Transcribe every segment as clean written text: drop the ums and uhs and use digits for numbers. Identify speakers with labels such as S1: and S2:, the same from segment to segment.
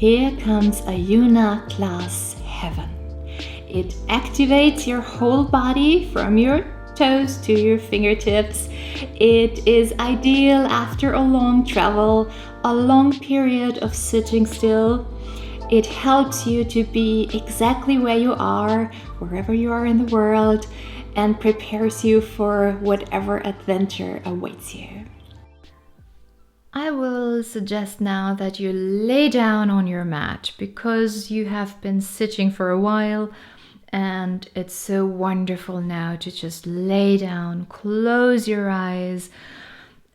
S1: Here comes a Yuna class heaven. It activates your whole body from your toes to your fingertips. It is ideal after a long travel, a long period of sitting still. It helps you to be exactly where you are, wherever you are in the world, and prepares you for whatever adventure awaits you. I will suggest now that you lay down on your mat because you have been sitting for a while, and it's so wonderful now to just lay down, close your eyes,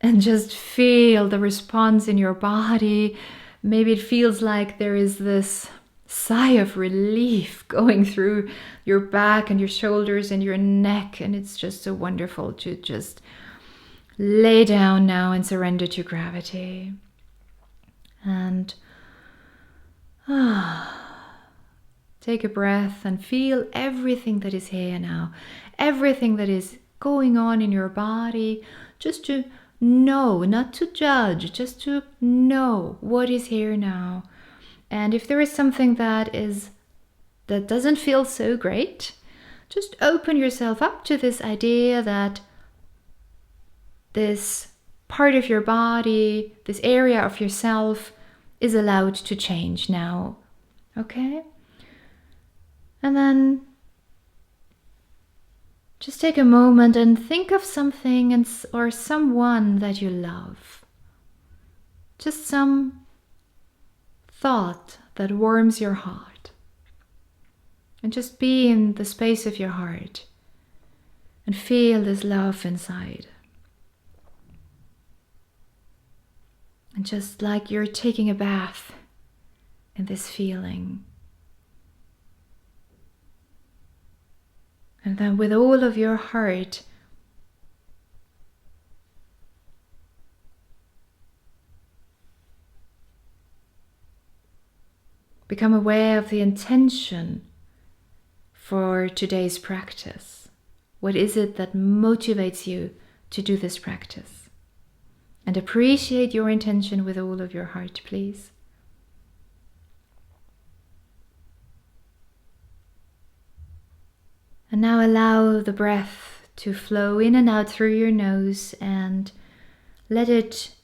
S1: and just feel the response in your body. Maybe it feels like there is this sigh of relief going through your back and your shoulders and your neck, and it's just so wonderful to just lay down now and surrender to gravity. And take a breath and feel everything that is here now, everything that is going on in your body, just to know, not to judge, just to know what is here now. And if there is something that doesn't feel so great, just open yourself up to this idea that this part of your body, this area of yourself is allowed to change now. Okay? And then just take a moment and think of something or someone that you love. Just some thought that warms your heart. And just be in the space of your heart and feel this love inside. And just like you're taking a bath in this feeling. And then with all of your heart, become aware of the intention for today's practice. What is it that motivates you to do this practice? And appreciate your intention with all of your heart, please. And now allow the breath to flow in and out through your nose, and let it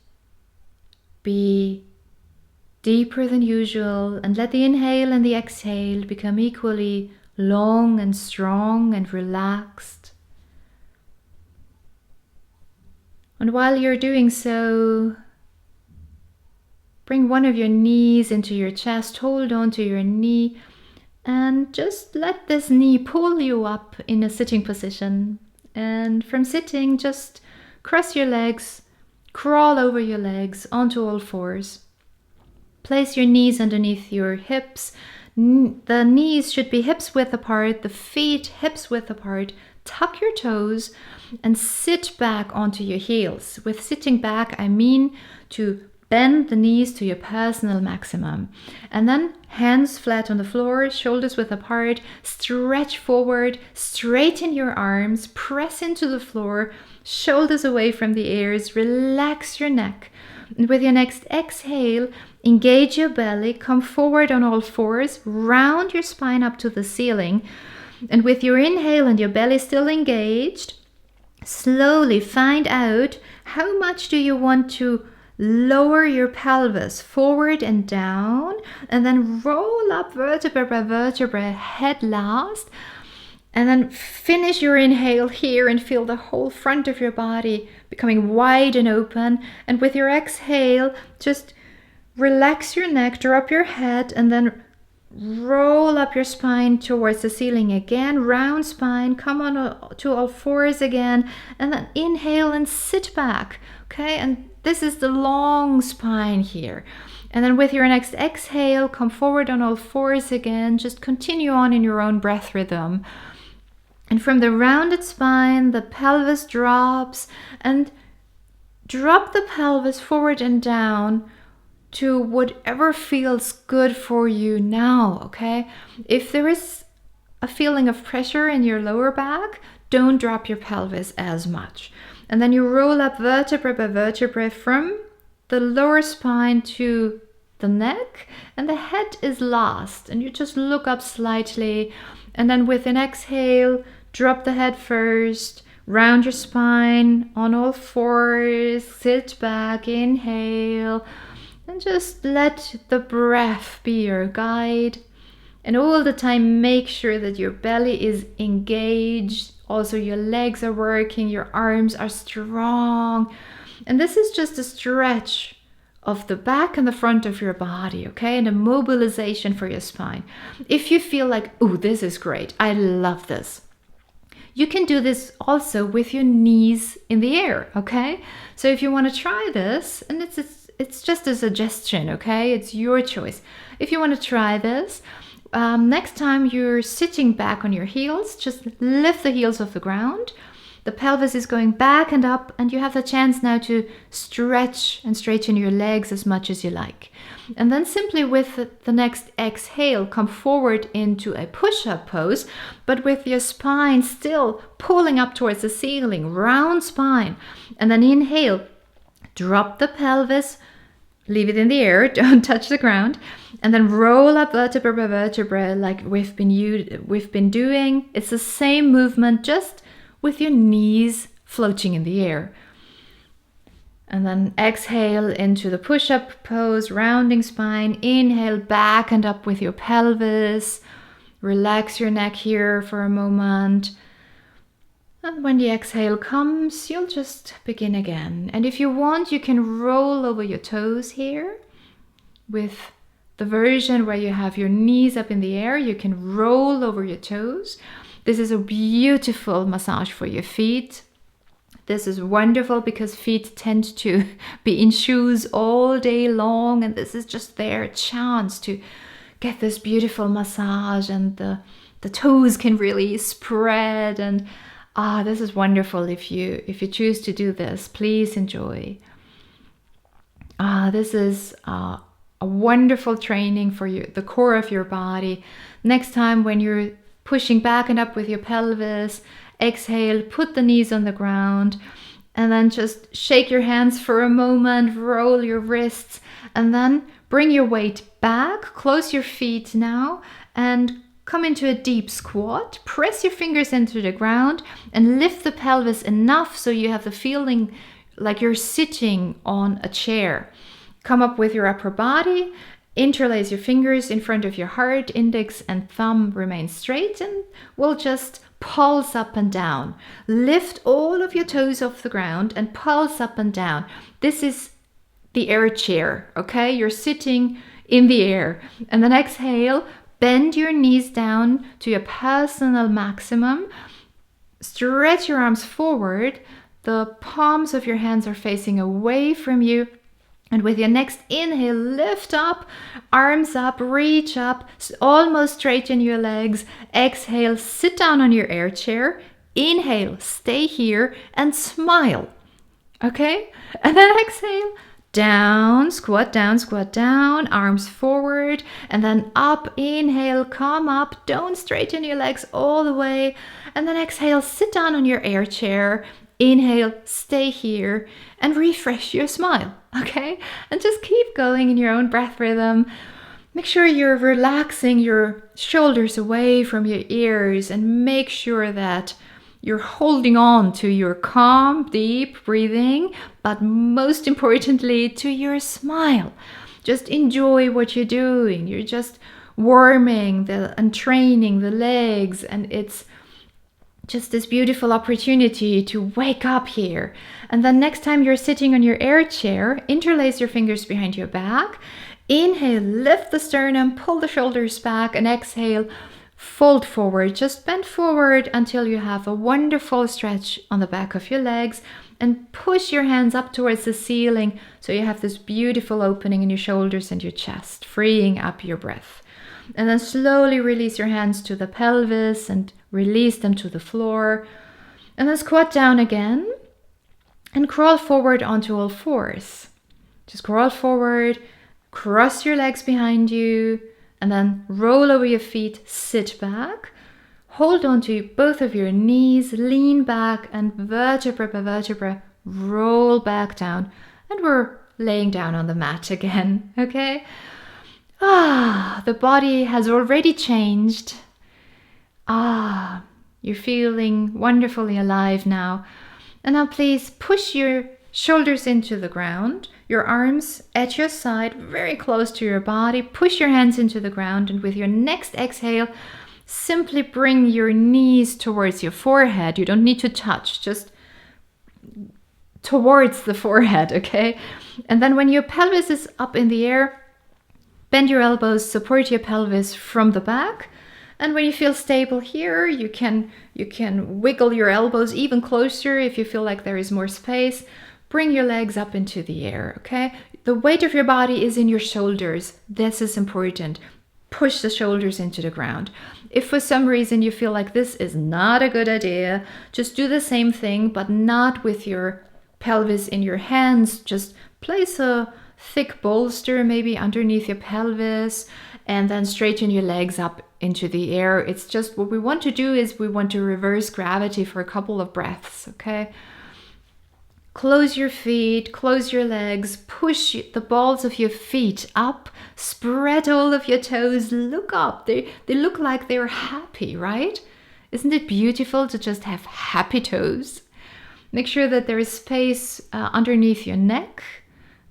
S1: be deeper than usual, and let the inhale and the exhale become equally long and strong and relaxed. And while you're doing so, bring one of your knees into your chest, hold on to your knee, and just let this knee pull you up in a sitting position. And from sitting, just cross your legs, crawl over your legs onto all fours. Place your knees underneath your hips. The knees should be hips width apart, the feet hips width apart. Tuck your toes and sit back onto your heels. With sitting back, I mean to bend the knees to your personal maximum. And then hands flat on the floor, shoulders width apart, stretch forward, straighten your arms, press into the floor, shoulders away from the ears, relax your neck. And with your next exhale, engage your belly, come forward on all fours, round your spine up to the ceiling. And with your inhale and your belly still engaged, slowly find out how much do you want to lower your pelvis forward and down, and then roll up vertebra by vertebra, head last. And then finish your inhale here and feel the whole front of your body becoming wide and open. And with your exhale, just relax your neck, drop your head, and then roll up your spine towards the ceiling again. Round spine, come on to all fours again, and then inhale and sit back. Okay, and this is the long spine here. And then with your next exhale, come forward on all fours again. Just continue on in your own breath rhythm. And from the rounded spine, the pelvis drops, and drop the pelvis forward and down to whatever feels good for you now, okay? If there is a feeling of pressure in your lower back, don't drop your pelvis as much. And then you roll up vertebra by vertebra from the lower spine to the neck, and the head is last. And you just look up slightly, and then with an exhale, drop the head first, round your spine on all fours, sit back, inhale, and just let the breath be your guide. And all the time, make sure that your belly is engaged. Also, your legs are working, your arms are strong. And this is just a stretch of the back and the front of your body, okay? And a mobilization for your spine. If you feel like, oh, this is great, I love this, you can do this also with your knees in the air, okay? So if you want to try this, and it's just a suggestion, okay? It's your choice. If you want to try this, next time you're sitting back on your heels, just lift the heels off the ground. The pelvis is going back and up, and you have the chance now to stretch and straighten your legs as much as you like. And then simply with the next exhale, come forward into a push-up pose, but with your spine still pulling up towards the ceiling, round spine. And then inhale, drop the pelvis, leave it in the air, don't touch the ground, and then roll up vertebra by vertebra like we've been doing. It's the same movement, just with your knees floating in the air. And then exhale into the push-up pose, rounding spine. Inhale, back and up with your pelvis. Relax your neck here for a moment. And when the exhale comes, you'll just begin again. And if you want, you can roll over your toes here. With the version where you have your knees up in the air, you can roll over your toes. This is a beautiful massage for your feet. This is wonderful because feet tend to be in shoes all day long, and this is just their chance to get this beautiful massage, and the toes can really spread. And this is wonderful. If you choose to do this, please enjoy. This is a wonderful training for the core of your body. Next time when you're pushing back and up with your pelvis, exhale, put the knees on the ground, and then just shake your hands for a moment, roll your wrists, and then bring your weight back, close your feet now, and come into a deep squat. Press your fingers into the ground and lift the pelvis enough so you have the feeling like you're sitting on a chair. Come up with your upper body, interlace your fingers in front of your heart, index and thumb remain straight, and we'll just pulse up and down. Lift all of your toes off the ground and pulse up and down. This is the air chair, okay? You're sitting in the air. And then exhale, bend your knees down to your personal maximum. Stretch your arms forward. The palms of your hands are facing away from you. And with your next inhale, lift up, arms up, reach up, almost straighten your legs. Exhale, sit down on your air chair. Inhale, stay here and smile. Okay? And then exhale, down, squat down, arms forward, and then up. Inhale, come up, don't straighten your legs all the way. And then exhale, sit down on your air chair. Inhale, stay here, and refresh your smile, okay? And just keep going in your own breath rhythm. Make sure you're relaxing your shoulders away from your ears, and make sure that you're holding on to your calm, deep breathing, but most importantly, to your smile. Just enjoy what you're doing. You're just warming and training the legs, and it's just this beautiful opportunity to wake up here. And then next time you're sitting on your air chair, interlace your fingers behind your back. Inhale, lift the sternum, pull the shoulders back, and exhale, fold forward. Just bend forward until you have a wonderful stretch on the back of your legs, and push your hands up towards the ceiling so you have this beautiful opening in your shoulders and your chest, freeing up your breath. And then slowly release your hands to the pelvis and release them to the floor. And then squat down again and crawl forward onto all fours. Just crawl forward, cross your legs behind you, and then roll over your feet, sit back. Hold on to both of your knees, lean back, and vertebra by vertebra, roll back down. And we're laying down on the mat again, okay? The body has already changed. You're feeling wonderfully alive now. And now please push your shoulders into the ground, your arms at your side, very close to your body. Push your hands into the ground, and with your next exhale, simply bring your knees towards your forehead. You don't need to touch, just towards the forehead, okay? And then when your pelvis is up in the air, bend your elbows, support your pelvis from the back. And when you feel stable here, you can wiggle your elbows even closer if you feel like there is more space. Bring your legs up into the air, okay? The weight of your body is in your shoulders. This is important. Push the shoulders into the ground. If for some reason you feel like this is not a good idea, just do the same thing, but not with your pelvis in your hands. Just place a thick bolster maybe underneath your pelvis, and then straighten your legs up into the air. It's just what we want to do is we want to reverse gravity for a couple of breaths, okay? Close your feet, close your legs, push the balls of your feet up, spread all of your toes, look up. They look like they're happy, right? Isn't it beautiful to just have happy toes? Make sure that there is space underneath your neck,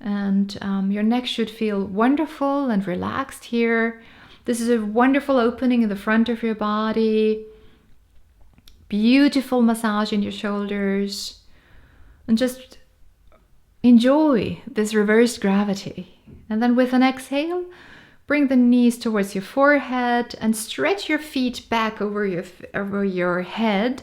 S1: and your neck should feel wonderful and relaxed here. This is a wonderful opening in the front of your body. Beautiful massage in your shoulders. And just enjoy this reversed gravity. And then with an exhale, bring the knees towards your forehead and stretch your feet back over your head.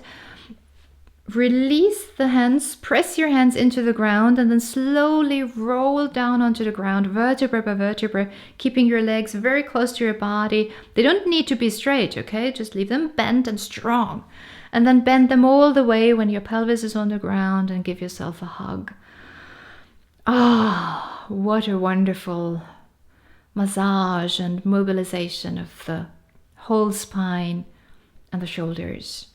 S1: Release the hands, press your hands into the ground, and then slowly roll down onto the ground, vertebra by vertebra, keeping your legs very close to your body. They don't need to be straight, okay? Just leave them bent and strong. And then bend them all the way when your pelvis is on the ground, and give yourself a hug. What a wonderful massage and mobilization of the whole spine and the shoulders.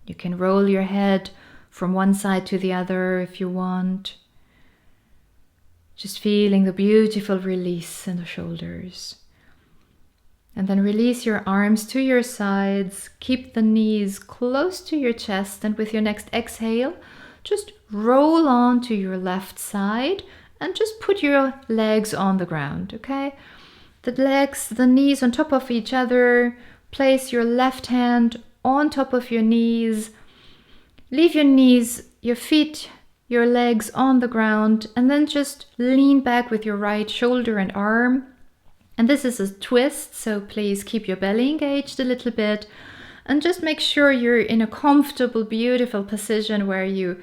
S1: You can roll your head from one side to the other if you want. Just feeling the beautiful release in the shoulders. And then release your arms to your sides. Keep the knees close to your chest. And with your next exhale, just roll on to your left side and just put your legs on the ground, okay? The knees on top of each other. Place your left hand on top of your knees. Leave your feet, your legs on the ground, and then just lean back with your right shoulder and arm. And this is a twist, so please keep your belly engaged a little bit, and just make sure you're in a comfortable, beautiful position where you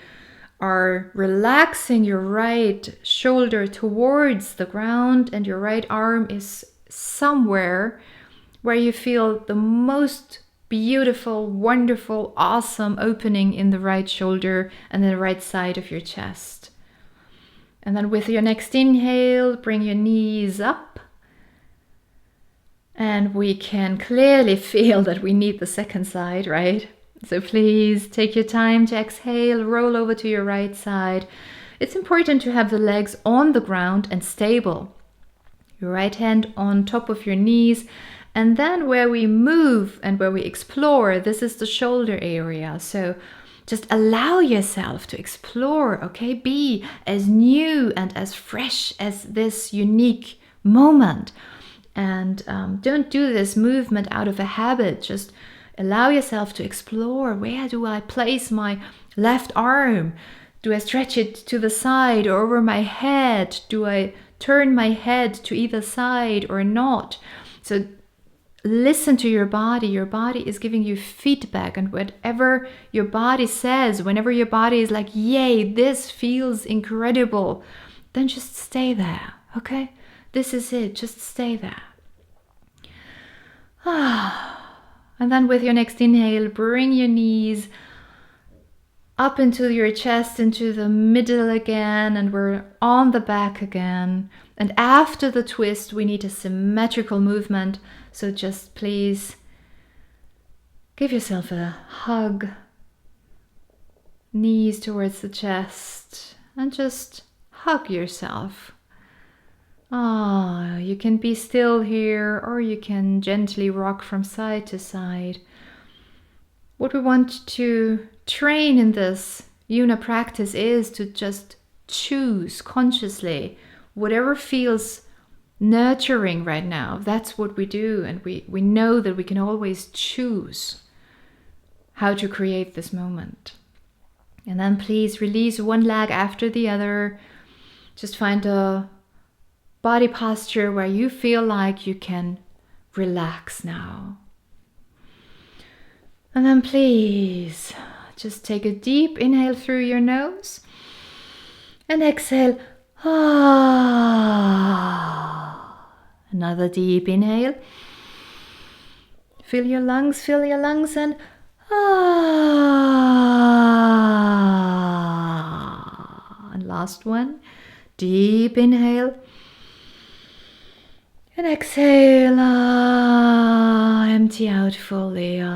S1: are relaxing your right shoulder towards the ground, and your right arm is somewhere where you feel the most beautiful, wonderful, awesome opening in the right shoulder and the right side of your chest. And then with your next inhale, bring your knees up. And we can clearly feel that we need the second side, right? So please take your time to exhale, roll over to your right side. It's important to have the legs on the ground and stable. Your right hand on top of your knees. And then where we move and where we explore, this is the shoulder area. So just allow yourself to explore, okay? Be as new and as fresh as this unique moment. And don't do this movement out of a habit. Just allow yourself to explore. Where do I place my left arm? Do I stretch it to the side or over my head? Do I turn my head to either side or not? So listen to your body. Your body is giving you feedback, and whatever your body says, whenever your body is like, yay, this feels incredible, then just stay there, okay? This is it, just stay there. And then with your next inhale, bring your knees up into your chest, into the middle again, and we're on the back again. And after the twist, we need a symmetrical movement. So just please give yourself a hug, knees towards the chest, and just hug yourself. You can be still here, or you can gently rock from side to side. What we want to train in this Yuna practice is to just choose consciously whatever feels nurturing right now. That's what we do, and we know that we can always choose how to create this moment. And then please release one leg after the other. Just find a body posture where you feel like you can relax now. And then please just take a deep inhale through your nose and exhale. Another deep inhale. Fill your lungs and and last one. Deep inhale. And exhale, empty out fully. And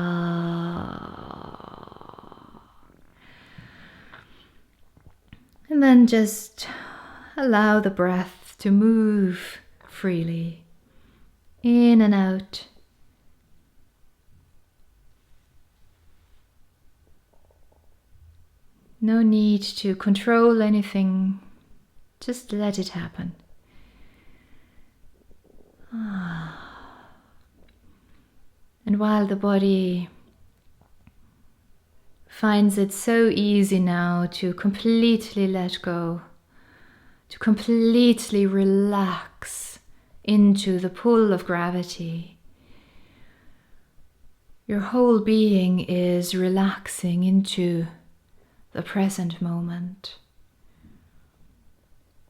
S1: then just allow the breath to move freely, in and out. No need to control anything, just let it happen. And while the body finds it so easy now to completely let go, to completely relax into the pull of gravity, your whole being is relaxing into the present moment.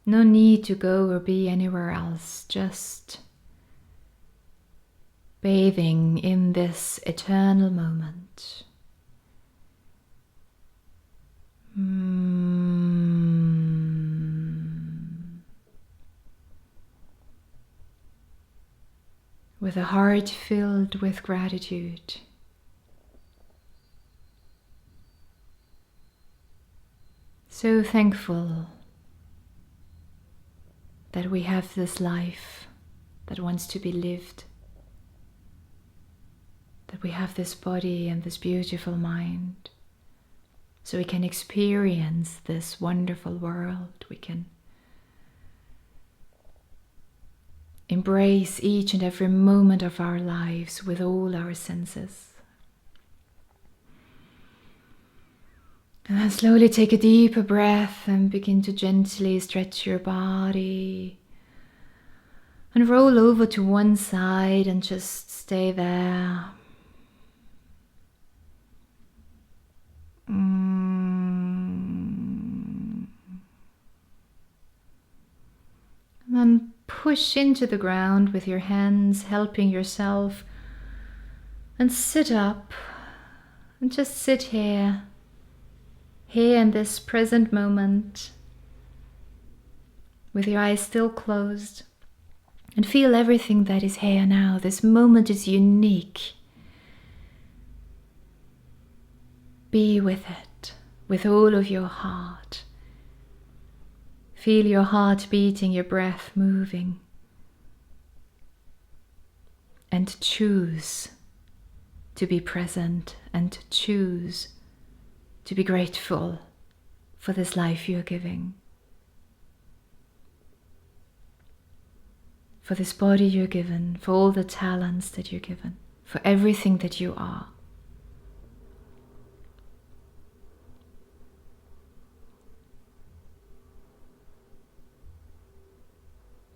S1: No need to go or be anywhere else, just bathing in this eternal moment. With a heart filled with gratitude. So thankful that we have this life that wants to be lived, that we have this body and this beautiful mind, so we can experience this wonderful world. We can embrace each and every moment of our lives with all our senses. And then slowly take a deeper breath and begin to gently stretch your body. And roll over to one side and just stay there. And then push into the ground with your hands, helping yourself. And sit up. And just sit here in this present moment, with your eyes still closed, and feel everything that is here now. This moment is unique. Be with it, with all of your heart. Feel your heart beating, your breath moving, and choose to be present and choose to be grateful for this life you're giving, for this body you're given, for all the talents that you're given, for everything that you are.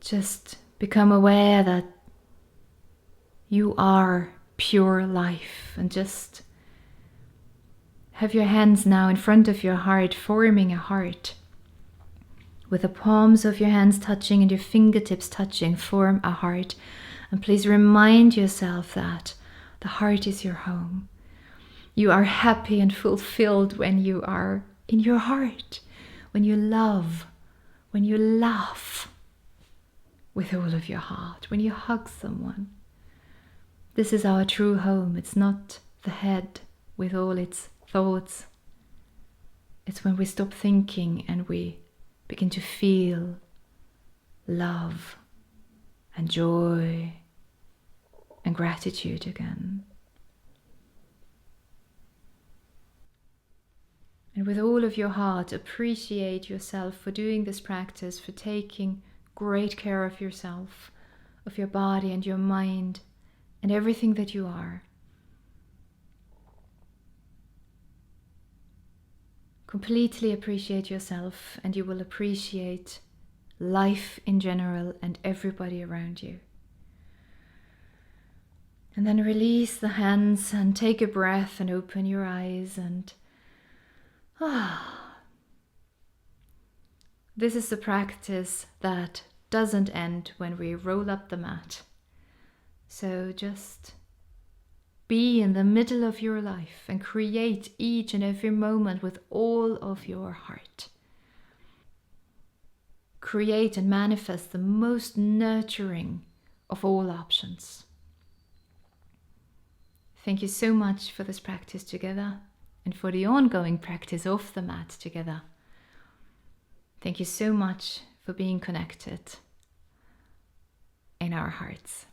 S1: Just become aware that you are pure life, and just have your hands now in front of your heart, forming a heart. With the palms of your hands touching and your fingertips touching, form a heart. And please remind yourself that the heart is your home. You are happy and fulfilled when you are in your heart, when you love, when you laugh with all of your heart, when you hug someone. This is our true home. It's not the head with all its thoughts. It's when we stop thinking and we begin to feel love and joy and gratitude again. And with all of your heart, appreciate yourself for doing this practice, for taking great care of yourself, of your body and your mind, and everything that you are. Completely appreciate yourself, and you will appreciate life in general and everybody around you. And then release the hands and take a breath and open your eyes and This is a practice that doesn't end when we roll up the mat. So just be in the middle of your life and create each and every moment with all of your heart. Create and manifest the most nurturing of all options. Thank you so much for this practice together and for the ongoing practice of the mat together. Thank you so much for being connected in our hearts.